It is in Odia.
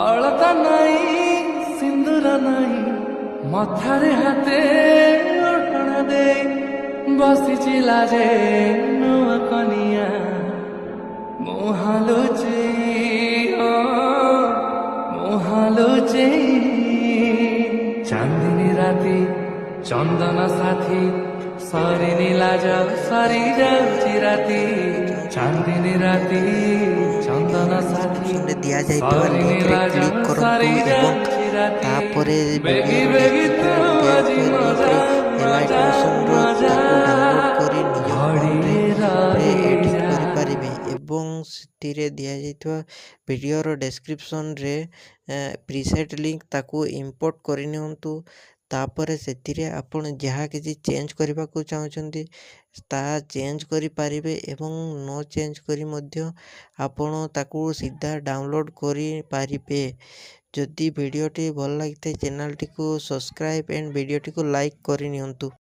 ଅଳତା ନାଇଁ ସିନ୍ଦୁର ନାଇଁ ମଥାରେ ହାତେ ଓଢ଼ଣା ଦେଇ ବସିଛି ଲାଜେ ନୂଆ କନିଆ ମୁହାଁଲୁଛି ମୁହାଁଲୁଛି ଚାନ୍ଦିନୀ ରାତି ଚନ୍ଦନ ସାଥୀ ସରିନି ଲାଜ ସରି ଯାଉଛି ରାତି ଚାନ୍ଦିନୀ ରାତି ଚନ୍ଦନ ସାଥୀ ଦିଆଯାଇଥିବା ସରିନି ଲିଙ୍କରେ ଲାଜ କ୍ଲିକ୍ କରନ୍ତୁ ସରି ଏବଂ ଯାଉଛି ରାତି ତାପରେ ବେଗି ଭିଡ଼ିଓର ବେଗି ତୁ ଡେସ୍କ୍ରିପସନ୍ରେ ଆଜି ଦିଆଯାଇଥିବା ମଜା ଲିଙ୍କରେ ମଜା ଏଲାଇଟ୍ ମୋସନ୍ର ତାକୁ ଡାଉନଲୋଡ୍ କରି ନିଜ ଫୋନ୍ରେ ଘଡ଼ିରେ ଏଡିଟ୍ ରହିଯା କରିପାରିବେ ଏବଂ ସେଥିରେ ଦିଆଯାଇଥିବା ଭିଡ଼ିଓର ଡେସ୍କ୍ରିପସନ୍ରେ ପ୍ରିସେଟ୍ ଲିଙ୍କ୍ ତାକୁ ଇମ୍ପୋର୍ଟ କରିନିଅନ୍ତୁ। ତାପରେ ସେଥିରେ ଆପଣ ଯାହା କିଛି ଚେଞ୍ଜ କରିବାକୁ ଚାହୁଁଛନ୍ତି ତାହା ଚେଞ୍ଜ କରିପାରିବେ ଏବଂ ନ ଚେଞ୍ଜ କରି ମଧ୍ୟ ଆପଣ ତାକୁ ସିଧା ଡାଉନଲୋଡ଼୍ କରିପାରିବେ। ଯଦି ଭିଡ଼ିଓଟି ଭଲ ଲାଗିଥାଏ ଚ୍ୟାନେଲଟିକୁ ସବସ୍କ୍ରାଇବ୍ ଆଣ୍ଡ ଭିଡ଼ିଓଟିକୁ ଲାଇକ୍ କରିନିଅନ୍ତୁ।